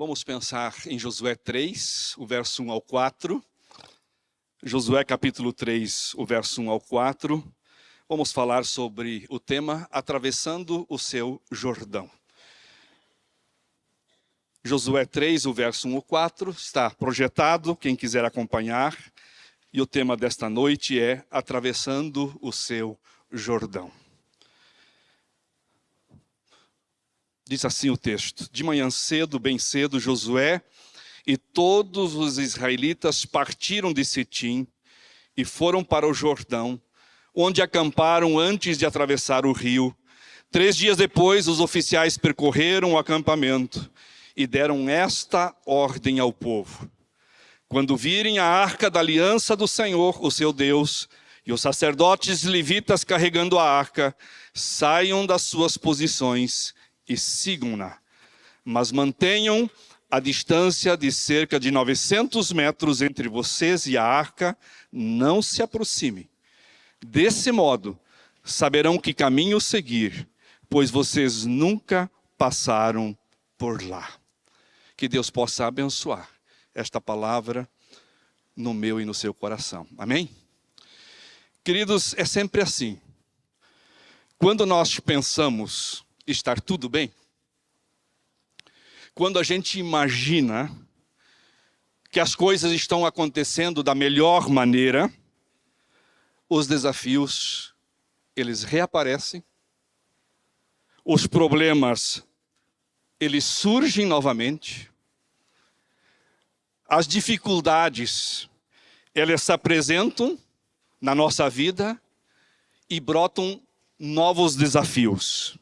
Vamos pensar em Josué 3, o verso 1 ao 4. Josué capítulo 3, o verso 1 ao 4. Vamos falar sobre o tema atravessando o seu Jordão. Josué 3, o verso 1 ao 4, está projetado, quem quiser acompanhar. E o tema desta noite é atravessando o seu Jordão. Diz assim o texto: de manhã cedo, bem cedo, Josué e todos os israelitas partiram de Sitim e foram para o Jordão, onde acamparam antes de atravessar o rio. 3 dias depois, os oficiais percorreram o acampamento e deram esta ordem ao povo: quando virem a arca da aliança do Senhor, o seu Deus, e os sacerdotes levitas carregando a arca, saiam das suas posições e sigam-na, mas mantenham a distância de cerca de 900 metros entre vocês e a arca, não se aproximem. Desse modo, saberão que caminho seguir, pois vocês nunca passaram por lá. Que Deus possa abençoar esta palavra no meu e no seu coração. Amém? Queridos, é sempre assim. Quando nós pensamos estar tudo bem, quando a gente imagina que as coisas estão acontecendo da melhor maneira, os desafios, eles reaparecem, os problemas, eles surgem novamente, as dificuldades, elas se apresentam na nossa vida e brotam novos desafios.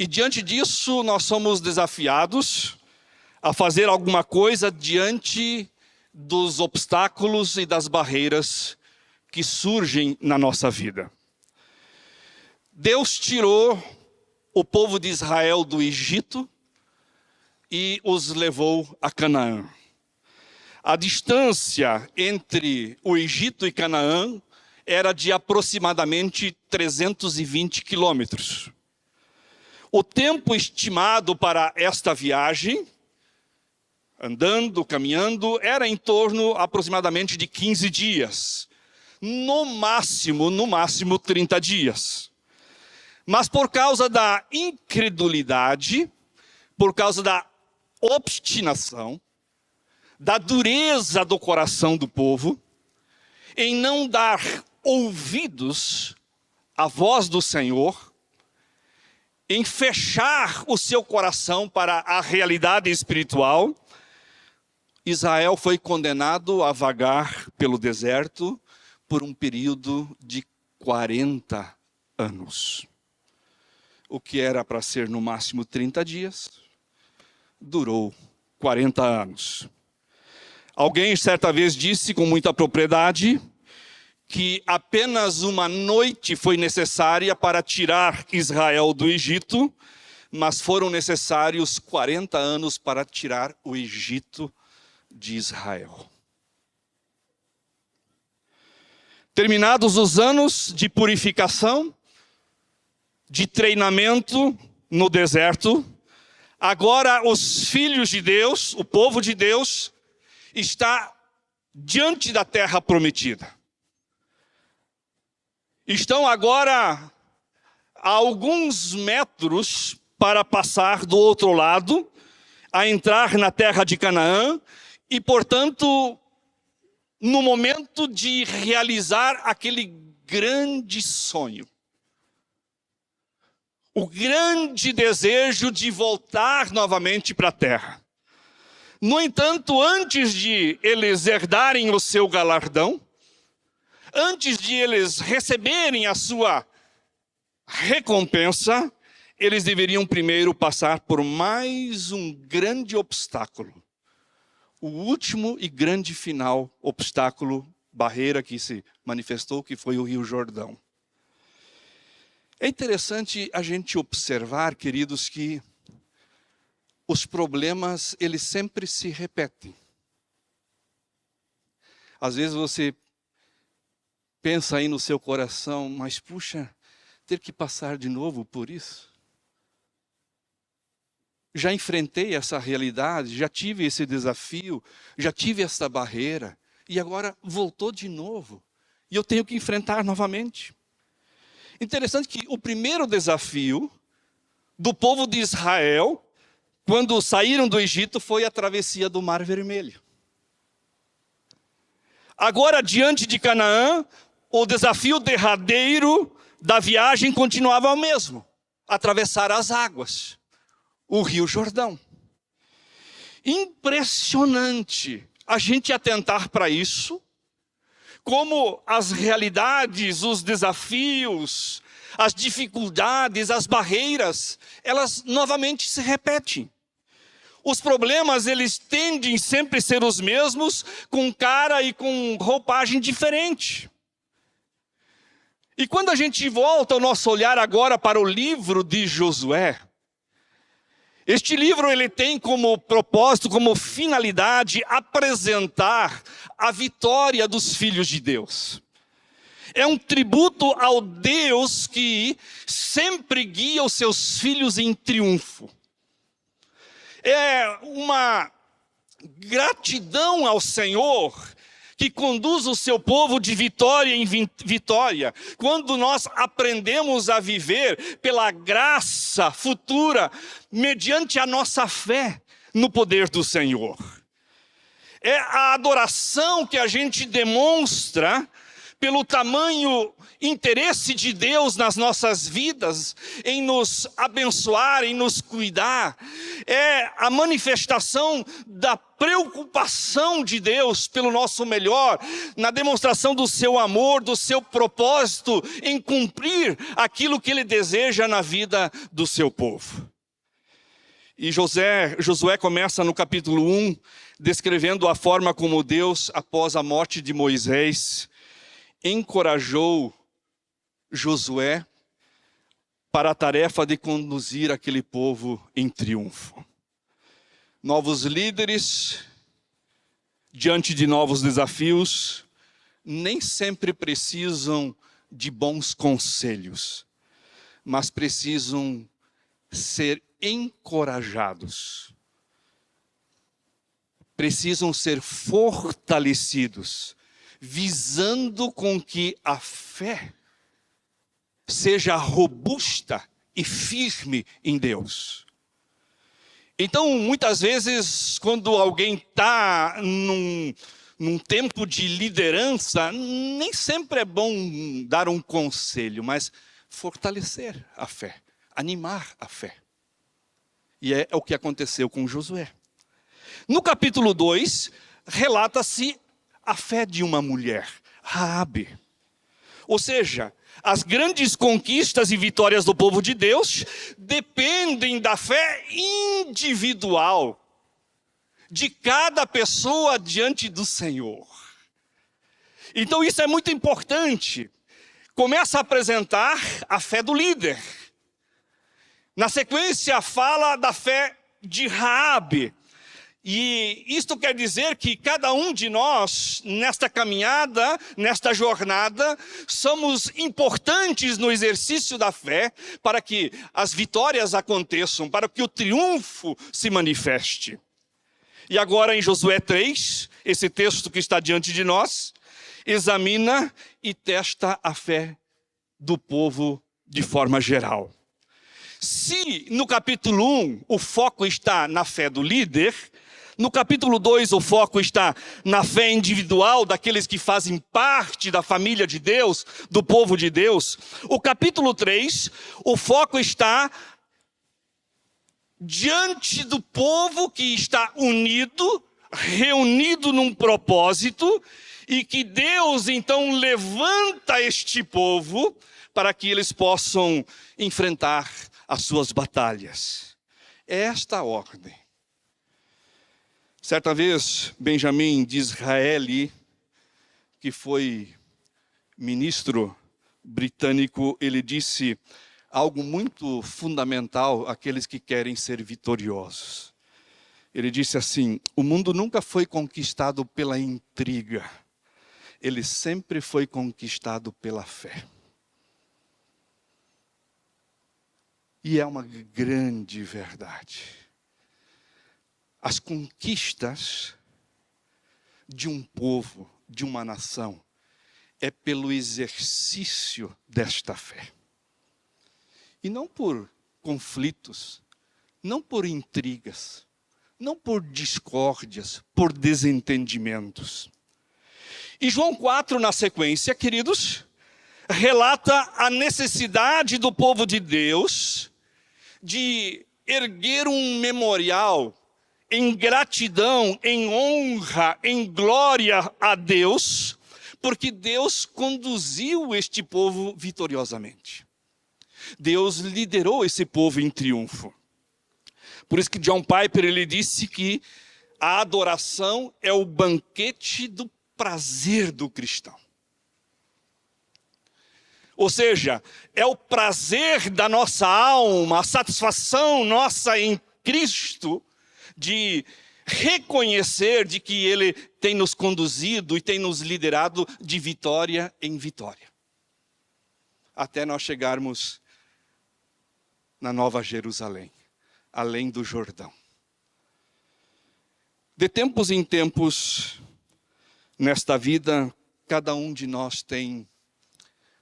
E diante disso, nós somos desafiados a fazer alguma coisa diante dos obstáculos e das barreiras que surgem na nossa vida. Deus tirou o povo de Israel do Egito e os levou a Canaã. A distância entre o Egito e Canaã era de aproximadamente 320 quilômetros. O tempo estimado para esta viagem, andando, caminhando, era em torno aproximadamente de 15 dias. No máximo 30 dias. Mas por causa da incredulidade, por causa da obstinação, da dureza do coração do povo, em não dar ouvidos à voz do Senhor, em fechar o seu coração para a realidade espiritual, Israel foi condenado a vagar pelo deserto por um período de 40 anos. O que era para ser no máximo 30 dias, durou 40 anos. Alguém certa vez disse com muita propriedade que apenas uma noite foi necessária para tirar Israel do Egito, mas foram necessários 40 anos para tirar o Egito de Israel. Terminados os anos de purificação, de treinamento no deserto, agora os filhos de Deus, o povo de Deus, está diante da terra prometida. Estão agora a alguns metros para passar do outro lado, a entrar na terra de Canaã e, portanto, no momento de realizar aquele grande sonho. O grande desejo de voltar novamente para a terra. No entanto, antes de eles herdarem o seu galardão, antes de eles receberem a sua recompensa, eles deveriam primeiro passar por mais um grande obstáculo. O último e grande final obstáculo, barreira que se manifestou, que foi o Rio Jordão. É interessante a gente observar, queridos, que os problemas, eles sempre se repetem. Às vezes você pensa aí no seu coração, mas puxa, ter que passar de novo por isso? já enfrentei essa realidade, já tive esse desafio, já tive essa barreira, e agora voltou de novo. E eu tenho que enfrentar novamente. Interessante que o primeiro desafio do povo de Israel, quando saíram do Egito, foi a travessia do Mar Vermelho. Agora, diante de Canaã, o desafio derradeiro da viagem continuava o mesmo: atravessar as águas, o Rio Jordão. Impressionante a gente atentar para isso, como as realidades, os desafios, as dificuldades, as barreiras, elas novamente se repetem. Os problemas, eles tendem sempre a ser os mesmos, com cara e com roupagem diferente. E quando a gente volta o nosso olhar agora para o livro de Josué, este livro ele tem como propósito, como finalidade, apresentar a vitória dos filhos de Deus. É um tributo ao Deus que sempre guia os seus filhos em triunfo. É uma gratidão ao Senhor que conduz o seu povo de vitória em vitória, quando nós aprendemos a viver pela graça futura, mediante a nossa fé no poder do Senhor. É a adoração que a gente demonstra pelo tamanho interesse de Deus nas nossas vidas, em nos abençoar, em nos cuidar. É a manifestação da preocupação de Deus pelo nosso melhor, na demonstração do seu amor, do seu propósito em cumprir aquilo que Ele deseja na vida do seu povo. E Josué começa no capítulo 1, descrevendo a forma como Deus, após a morte de Moisés, encorajou Josué para a tarefa de conduzir aquele povo em triunfo. Novos líderes, diante de novos desafios, nem sempre precisam de bons conselhos, mas precisam ser encorajados. Precisam ser fortalecidos, visando com que a fé seja robusta e firme em Deus. Então, muitas vezes, quando alguém está num tempo de liderança, nem sempre é bom dar um conselho, mas fortalecer a fé, animar a fé. E é o que aconteceu com Josué. No capítulo 2, relata-se a fé de uma mulher, Raabe. Ou seja, as grandes conquistas e vitórias do povo de Deus dependem da fé individual de cada pessoa diante do Senhor. Então isso é muito importante. Começa a apresentar a fé do líder. Na sequência fala da fé de Raabe. E isto quer dizer que cada um de nós, nesta caminhada, nesta jornada, somos importantes no exercício da fé para que as vitórias aconteçam, para que o triunfo se manifeste. E agora em Josué 3, esse texto que está diante de nós, examina e testa a fé do povo de forma geral. Se no capítulo 1 o foco está na fé do líder, no capítulo 2 o foco está na fé individual daqueles que fazem parte da família de Deus, do povo de Deus. O capítulo 3, o foco está diante do povo que está unido, reunido num propósito, e que Deus então levanta este povo para que eles possam enfrentar as suas batalhas. É esta a ordem. Certa vez, Benjamin Disraeli, que foi ministro britânico, ele disse algo muito fundamental àqueles que querem ser vitoriosos. Ele disse assim: o mundo nunca foi conquistado pela intriga, ele sempre foi conquistado pela fé. E é uma grande verdade. as conquistas de um povo, de uma nação, é pelo exercício desta fé. E não por conflitos, não por intrigas, não por discórdias, por desentendimentos. E João 4, na sequência, queridos, relata a necessidade do povo de Deus de erguer um memorial em gratidão, em honra, em glória a Deus, porque Deus conduziu este povo vitoriosamente. Deus liderou esse povo em triunfo. Por isso que John Piper ele disse que a adoração é o banquete do prazer do cristão. Ou seja, é o prazer da nossa alma, a satisfação nossa em Cristo de reconhecer de que Ele tem nos conduzido e tem nos liderado de vitória em vitória. Até nós chegarmos na Nova Jerusalém, além do Jordão. De tempos em tempos, nesta vida, cada um de nós tem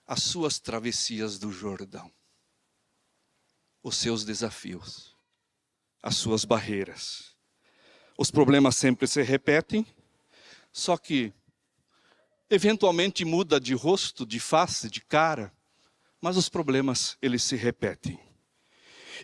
as suas travessias do Jordão, os seus desafios, as suas barreiras. Os problemas sempre se repetem, só que eventualmente muda de rosto, de face, de cara, mas os problemas eles se repetem.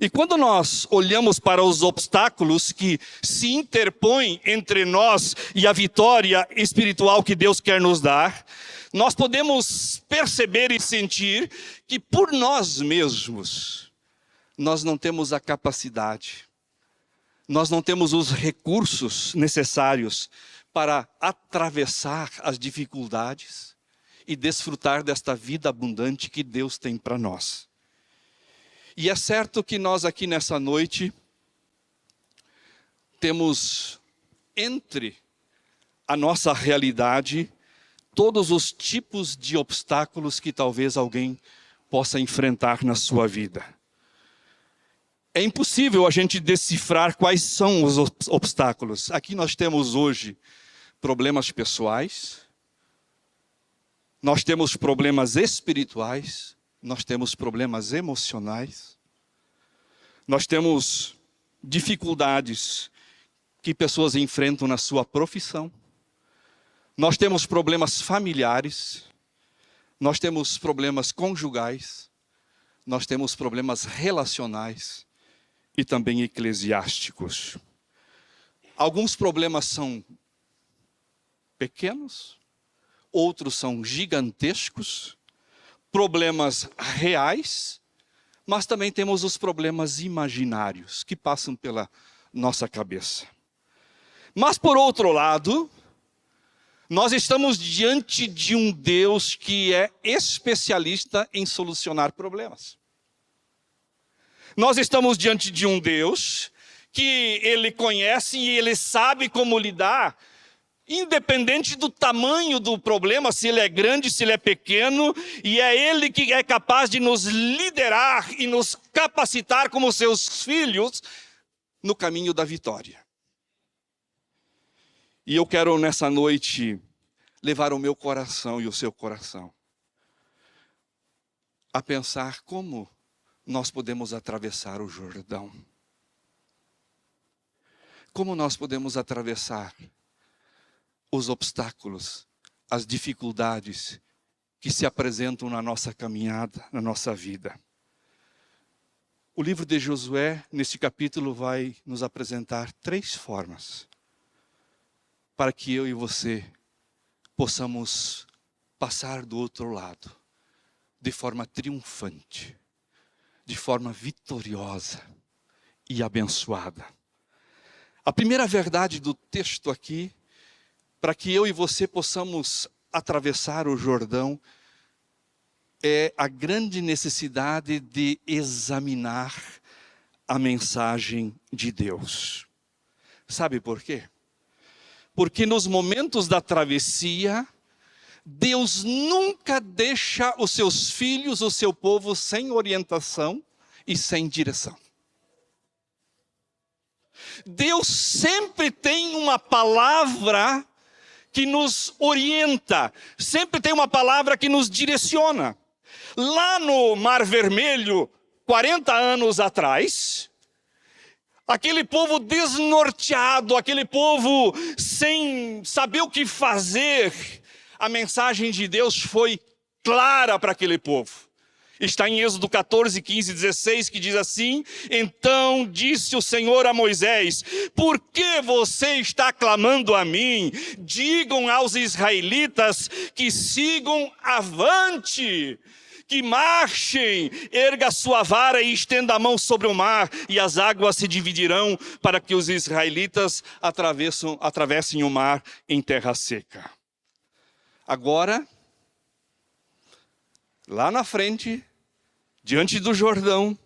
E quando nós olhamos para os obstáculos que se interpõem entre nós e a vitória espiritual que Deus quer nos dar, nós podemos perceber e sentir que por nós mesmos, nós não temos a capacidade, nós não temos os recursos necessários para atravessar as dificuldades e desfrutar desta vida abundante que Deus tem para nós. E é certo que nós aqui nessa noite temos entre a nossa realidade todos os tipos de obstáculos que talvez alguém possa enfrentar na sua vida. É impossível a gente decifrar quais são os obstáculos. Aqui nós temos hoje problemas pessoais, nós temos problemas espirituais, nós temos problemas emocionais, nós temos dificuldades que pessoas enfrentam na sua profissão, nós temos problemas familiares, nós temos problemas conjugais, nós temos problemas relacionais e também eclesiásticos. Alguns problemas são pequenos, outros são gigantescos, problemas reais, mas também temos os problemas imaginários que passam pela nossa cabeça. Mas por outro lado, nós estamos diante de um Deus que é especialista em solucionar problemas. Nós estamos diante de um Deus que Ele conhece e Ele sabe como lidar, independente do tamanho do problema, se ele é grande, se ele é pequeno, e é Ele que é capaz de nos liderar e nos capacitar como seus filhos no caminho da vitória. E eu quero nessa noite levar o meu coração e o seu coração a pensar como nós podemos atravessar o Jordão. Como nós podemos atravessar os obstáculos, as dificuldades que se apresentam na nossa caminhada, na nossa vida. O livro de Josué, nesse capítulo, vai nos apresentar 3 formas para que eu e você possamos passar do outro lado de forma triunfante, de forma vitoriosa e abençoada. A primeira verdade do texto aqui, para que eu e você possamos atravessar o Jordão, é a grande necessidade de examinar a mensagem de Deus. Sabe por quê? Porque nos momentos da travessia, Deus nunca deixa os seus filhos, o seu povo, sem orientação e sem direção. Deus sempre tem uma palavra que nos orienta, sempre tem uma palavra que nos direciona. Lá no Mar Vermelho, 40 anos atrás, aquele povo desnorteado, aquele povo sem saber o que fazer, a mensagem de Deus foi clara para aquele povo. Está em Êxodo 14, 15, 16, que diz assim: então disse o Senhor a Moisés: por que você está clamando a mim? Digam aos israelitas que sigam avante, que marchem, erga sua vara e estenda a mão sobre o mar, e as águas se dividirão para que os israelitas atravessem o mar em terra seca. Agora, lá na frente, diante do Jordão,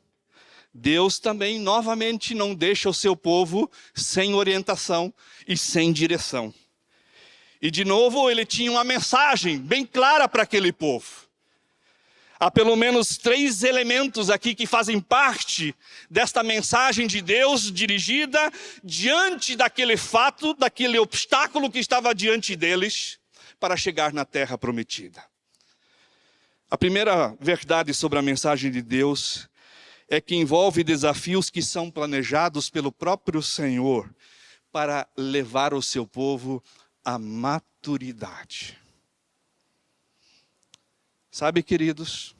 Deus também novamente não deixa o seu povo sem orientação e sem direção. E de novo ele tinha uma mensagem bem clara para aquele povo. Há pelo menos 3 elementos aqui que fazem parte desta mensagem de Deus dirigida diante daquele fato, daquele obstáculo que estava diante deles para chegar na terra prometida. A primeira verdade sobre a mensagem de Deus é que envolve desafios que são planejados pelo próprio Senhor para levar o seu povo à maturidade. Sabe, queridos,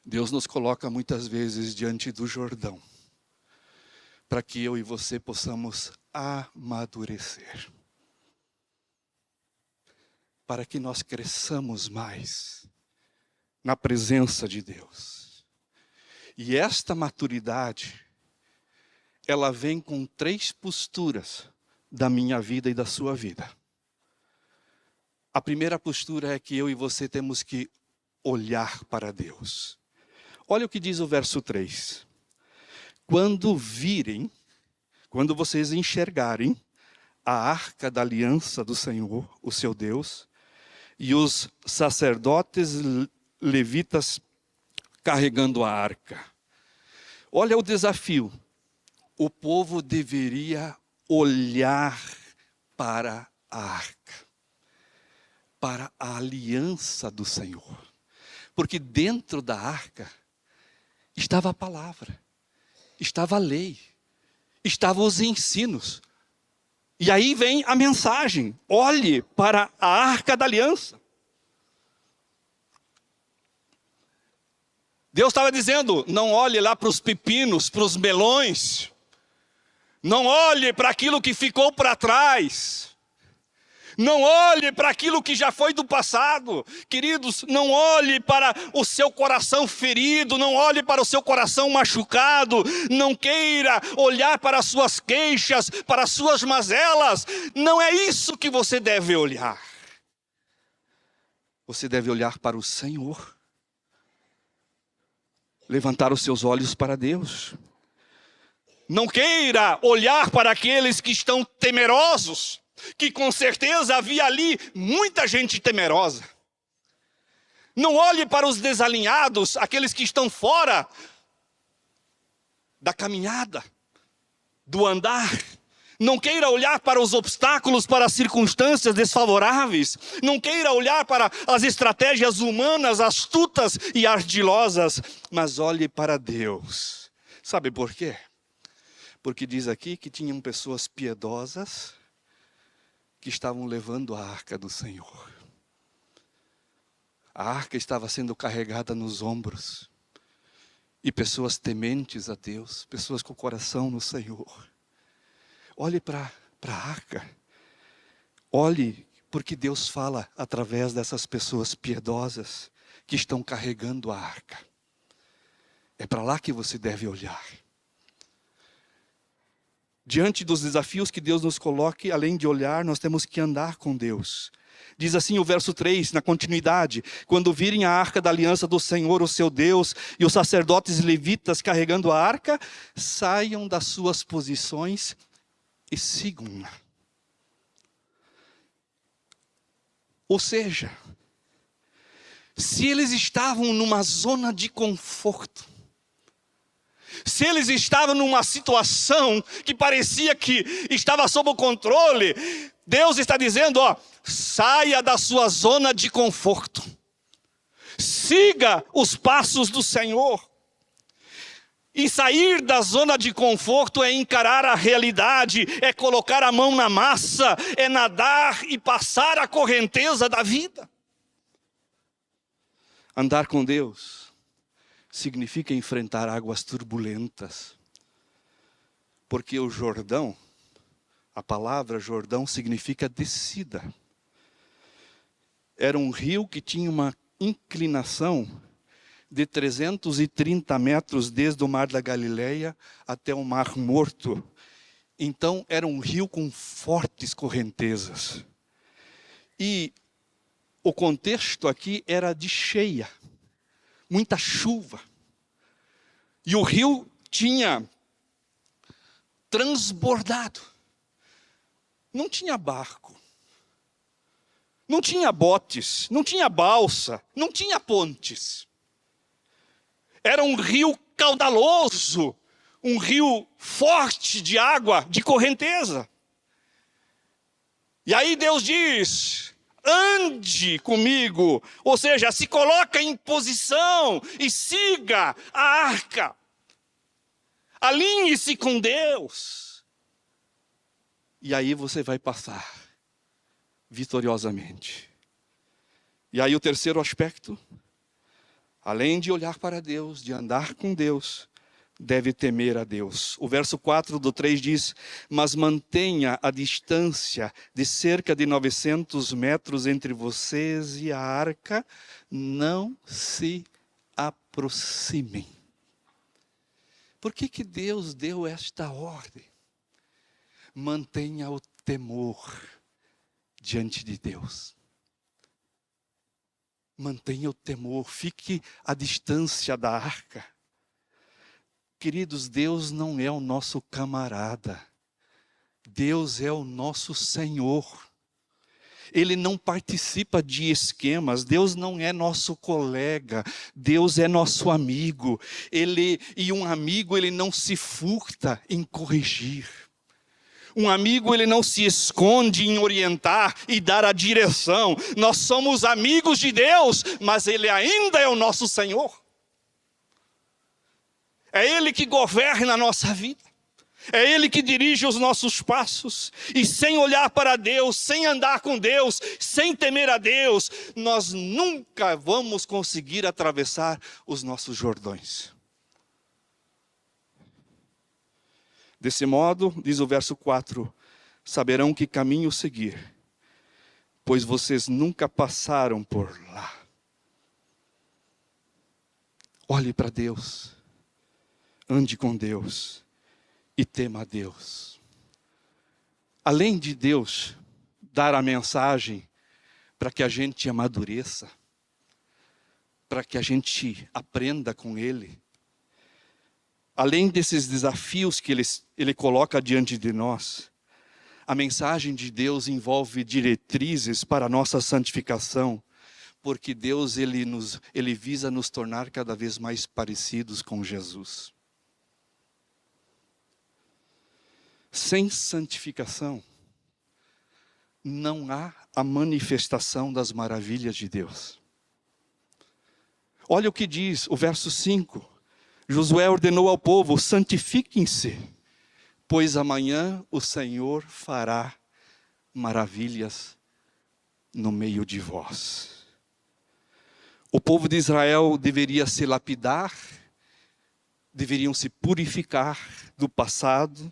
Deus nos coloca muitas vezes diante do Jordão para que eu e você possamos amadurecer, para que nós cresçamos mais na presença de Deus. E esta maturidade, ela vem com 3 posturas da minha vida e da sua vida. A primeira postura é que eu e você temos que olhar para Deus. Olha o que diz o verso 3. Quando vocês enxergarem a arca da aliança do Senhor, o seu Deus, e os sacerdotes levitas carregando a arca. Olha o desafio. O povo deveria olhar para a arca, para a aliança do Senhor. Porque dentro da arca estava a palavra, estava a lei, estavam os ensinos. E aí vem a mensagem: olhe para a arca da aliança. Deus estava dizendo: não olhe lá para os pepinos, para os melões. Não olhe para aquilo que ficou para trás. Não olhe para aquilo que já foi do passado. Queridos, não olhe para o seu coração ferido. Não olhe para o seu coração machucado. Não queira olhar para as suas queixas, para as suas mazelas. Não é isso que você deve olhar. Você deve olhar para o Senhor. Levantar os seus olhos para Deus. Não queira olhar para aqueles que estão temerosos, que com certeza havia ali muita gente temerosa. Não olhe para os desalinhados, aqueles que estão fora da caminhada, do andar. Não queira olhar para os obstáculos, para as circunstâncias desfavoráveis. Não queira olhar para as estratégias humanas astutas e ardilosas, mas olhe para Deus. Sabe por quê? Porque diz aqui que tinham pessoas piedosas que estavam levando a arca do Senhor. A arca estava sendo carregada nos ombros. E pessoas tementes a Deus, pessoas com o coração no Senhor. Olhe para a arca. Olhe, porque Deus fala através dessas pessoas piedosas que estão carregando a arca. É para lá que você deve olhar. Diante dos desafios que Deus nos coloque, além de olhar, nós temos que andar com Deus. Diz assim o verso 3, na continuidade: quando virem a arca da aliança do Senhor, o seu Deus, e os sacerdotes levitas carregando a arca, saiam das suas posições e sigam-na. Ou seja, se eles estavam numa zona de conforto, Se eles estavam numa situação que parecia que estava sob o controle, Deus está dizendo, saia da sua zona de conforto. Siga os passos do Senhor. E sair da zona de conforto é encarar a realidade, é colocar a mão na massa, é nadar e passar a correnteza da vida. Andar com Deus significa enfrentar águas turbulentas. Porque o Jordão, a palavra Jordão significa descida. Era um rio que tinha uma inclinação de 330 metros desde o Mar da Galileia até o Mar Morto. Então era um rio com fortes correntezas. E o contexto aqui era de cheia, muita chuva. E o rio tinha transbordado. Não tinha barco, não tinha botes, não tinha balsa, não tinha pontes. Era um rio caudaloso, um rio forte de água, de correnteza. E aí Deus diz, ande comigo, ou seja, se coloca em posição e siga a arca. Alinhe-se com Deus. E aí você vai passar vitoriosamente. E aí o terceiro aspecto, além de olhar para Deus, de andar com Deus, deve temer a Deus. O verso 4 do 3 diz, mas mantenha a distância de cerca de 900 metros entre vocês e a arca, não se aproximem. Por que Deus deu esta ordem? Mantenha o temor diante de Deus. Mantenha o temor, fique à distância da arca. Queridos, Deus não é o nosso camarada. Deus é o nosso Senhor. Ele não participa de esquemas. Deus não é nosso colega. Deus é nosso amigo. E um amigo, ele não se furta em corrigir. Um amigo, ele não se esconde em orientar e dar a direção. Nós somos amigos de Deus, mas Ele ainda é o nosso Senhor. É Ele que governa a nossa vida. É Ele que dirige os nossos passos. E sem olhar para Deus, sem andar com Deus, sem temer a Deus, nós nunca vamos conseguir atravessar os nossos Jordões. Desse modo, diz o verso 4, saberão que caminho seguir, pois vocês nunca passaram por lá. Olhe para Deus, ande com Deus e tema a Deus. Além de Deus dar a mensagem para que a gente amadureça, para que a gente aprenda com Ele, além desses desafios que Ele coloca diante de nós, a mensagem de Deus envolve diretrizes para a nossa santificação, porque Deus ele visa nos tornar cada vez mais parecidos com Jesus. Sem santificação, não há a manifestação das maravilhas de Deus. Olha o que diz o verso 5. Josué ordenou ao povo, santifiquem-se, pois amanhã o Senhor fará maravilhas no meio de vós. O povo de Israel deveria se lapidar, deveriam se purificar do passado,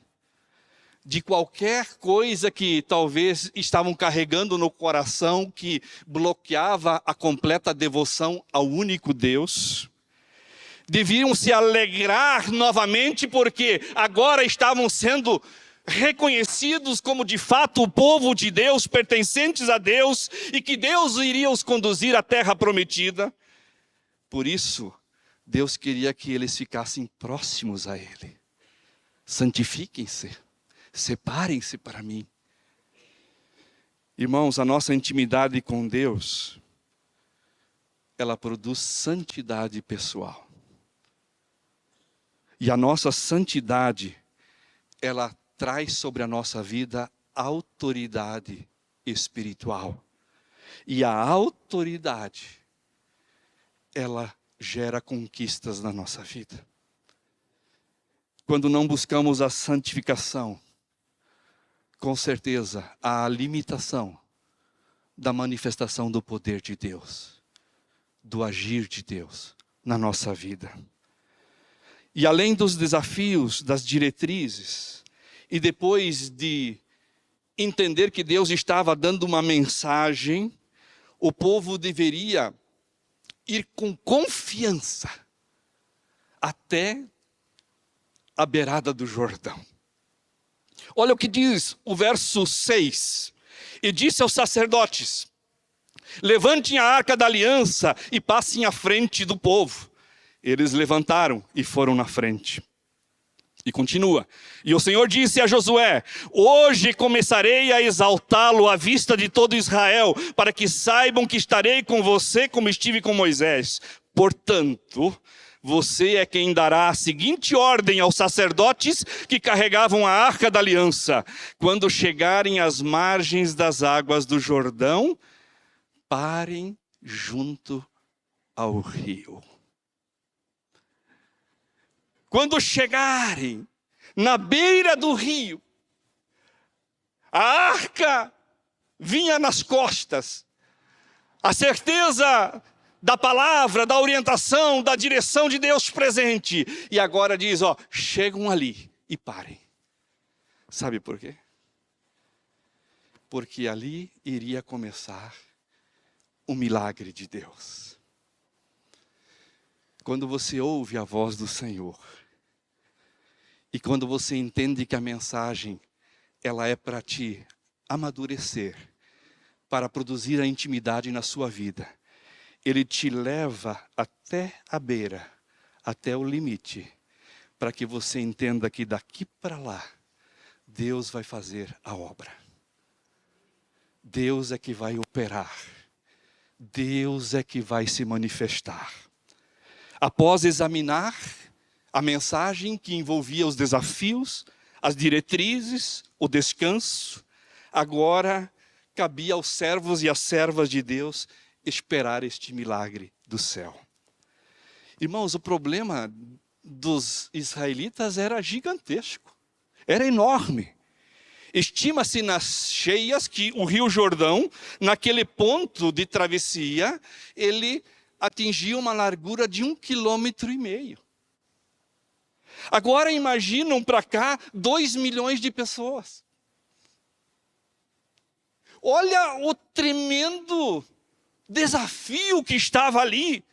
de qualquer coisa que talvez estavam carregando no coração que bloqueava a completa devoção ao único Deus. Deviam se alegrar novamente porque agora estavam sendo reconhecidos como de fato o povo de Deus, pertencentes a Deus, e que Deus iria os conduzir à terra prometida. Por isso, Deus queria que eles ficassem próximos a Ele. Santifiquem-se, separem-se para mim. Irmãos, a nossa intimidade com Deus, ela produz santidade pessoal. E a nossa santidade, ela traz sobre a nossa vida autoridade espiritual. E a autoridade, ela gera conquistas na nossa vida. Quando não buscamos a santificação, com certeza há a limitação da manifestação do poder de Deus, do agir de Deus na nossa vida. E além dos desafios, das diretrizes, e depois de entender que Deus estava dando uma mensagem, o povo deveria ir com confiança até a beirada do Jordão. Olha o que diz o verso 6. E disse aos sacerdotes: levantem a arca da aliança e passem à frente do povo. Eles levantaram e foram na frente. E continua. E o Senhor disse a Josué: hoje começarei a exaltá-lo à vista de todo Israel, para que saibam que estarei com você como estive com Moisés. Portanto, você é quem dará a seguinte ordem aos sacerdotes que carregavam a arca da aliança: quando chegarem às margens das águas do Jordão, parem junto ao rio. Quando chegarem na beira do rio, a arca vinha nas costas, a certeza da palavra, da orientação, da direção de Deus presente. E agora diz, chegam ali e parem. Sabe por quê? Porque ali iria começar o milagre de Deus. Quando você ouve a voz do Senhor, e quando você entende que a mensagem, ela é para te amadurecer, para produzir a intimidade na sua vida, Ele te leva até a beira, até o limite, para que você entenda que daqui para lá, Deus vai fazer a obra. Deus é que vai operar. Deus é que vai se manifestar. Após examinar a mensagem que envolvia os desafios, as diretrizes, o descanso, agora cabia aos servos e às servas de Deus esperar este milagre do céu. Irmãos, o problema dos israelitas era gigantesco, era enorme. Estima-se nas cheias que o Rio Jordão, naquele ponto de travessia, ele atingia uma largura de 1,5 km. Agora imaginam para cá 2 milhões de pessoas. Olha o tremendo desafio que estava ali,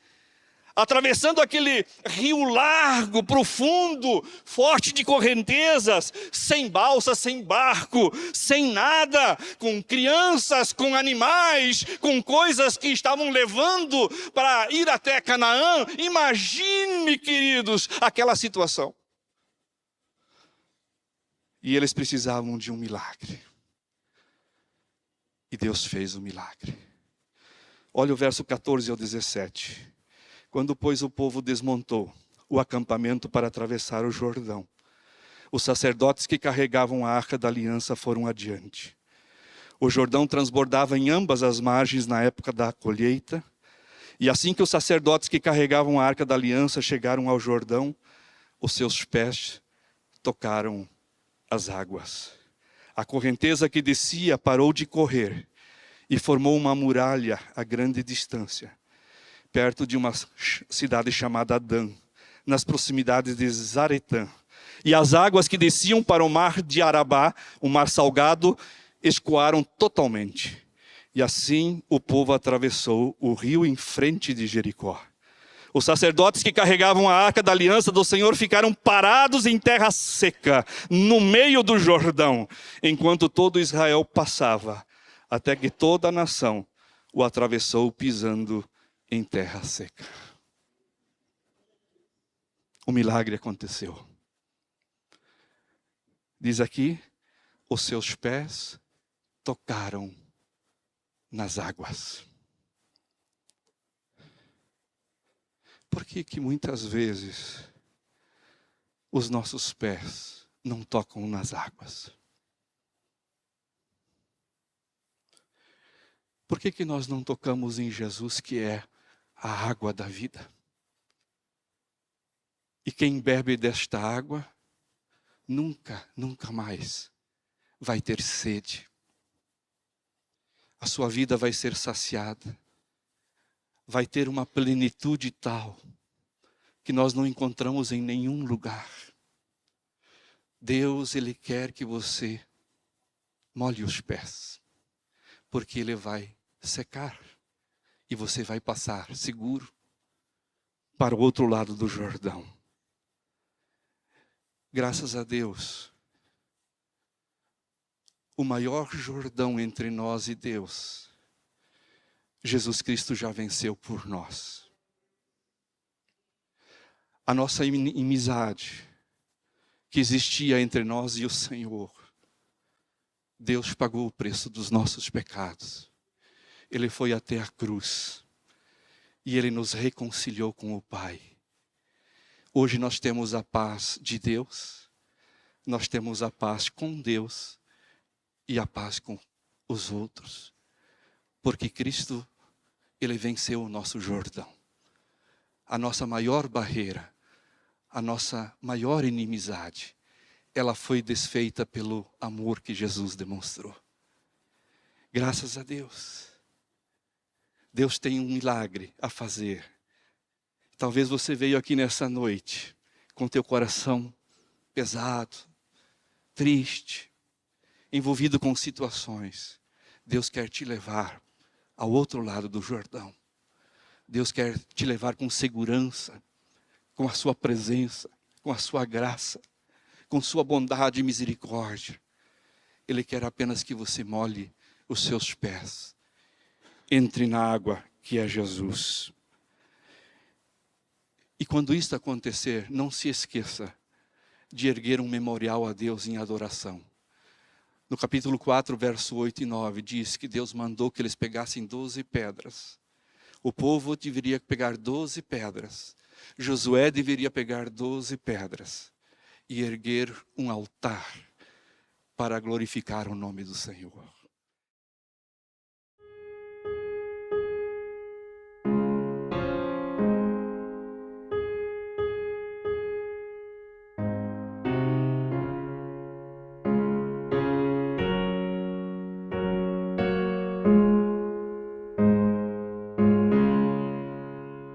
atravessando aquele rio largo, profundo, forte de correntezas, sem balsa, sem barco, sem nada, com crianças, com animais, com coisas que estavam levando para ir até Canaã. Imagine, queridos, aquela situação. E eles precisavam de um milagre. E Deus fez o milagre. Olha o verso 14 ao 17. Quando, pois, o povo desmontou o acampamento para atravessar o Jordão, os sacerdotes que carregavam a arca da aliança foram adiante. O Jordão transbordava em ambas as margens na época da colheita. E assim que os sacerdotes que carregavam a arca da aliança chegaram ao Jordão, os seus pés tocaram as águas. A correnteza que descia parou de correr e formou uma muralha a grande distância, perto de uma cidade chamada Adã, nas proximidades de Zaretã. E as águas que desciam para o mar de Arabá, o mar salgado, escoaram totalmente. E assim o povo atravessou o rio em frente de Jericó. Os sacerdotes que carregavam a arca da aliança do Senhor ficaram parados em terra seca, no meio do Jordão, enquanto todo Israel passava, até que toda a nação o atravessou pisando em terra seca. O milagre aconteceu. Diz aqui, os seus pés tocaram nas águas. Por que muitas vezes os nossos pés não tocam nas águas? Por que nós não tocamos em Jesus, que é a água da vida? E quem bebe desta água, nunca mais vai ter sede. A sua vida vai ser saciada. Vai ter uma plenitude tal que nós não encontramos em nenhum lugar. Deus, Ele quer que você molhe os pés, porque Ele vai secar e você vai passar seguro para o outro lado do Jordão. Graças a Deus, o maior Jordão entre nós e Deus, Jesus Cristo já venceu por nós. A nossa inimizade que existia entre nós e o Senhor, Deus pagou o preço dos nossos pecados. Ele foi até a cruz e Ele nos reconciliou com o Pai. Hoje nós temos a paz de Deus, nós temos a paz com Deus e a paz com os outros, porque Cristo, Ele venceu o nosso Jordão. A nossa maior barreira, a nossa maior inimizade, ela foi desfeita pelo amor que Jesus demonstrou. Graças a Deus. Deus tem um milagre a fazer. Talvez você veio aqui nessa noite com teu coração pesado, triste, envolvido com situações. Deus quer te levar ao outro lado do Jordão. Deus quer te levar com segurança, com a sua presença, com a sua graça, com sua bondade e misericórdia. Ele quer apenas que você molhe os seus pés. Entre na água que é Jesus. E quando isto acontecer, não se esqueça de erguer um memorial a Deus em adoração. No capítulo 4, verso 8 e 9, diz que Deus mandou que eles pegassem 12 pedras. O povo deveria pegar 12 pedras. Josué deveria pegar 12 pedras e erguer um altar para glorificar o nome do Senhor.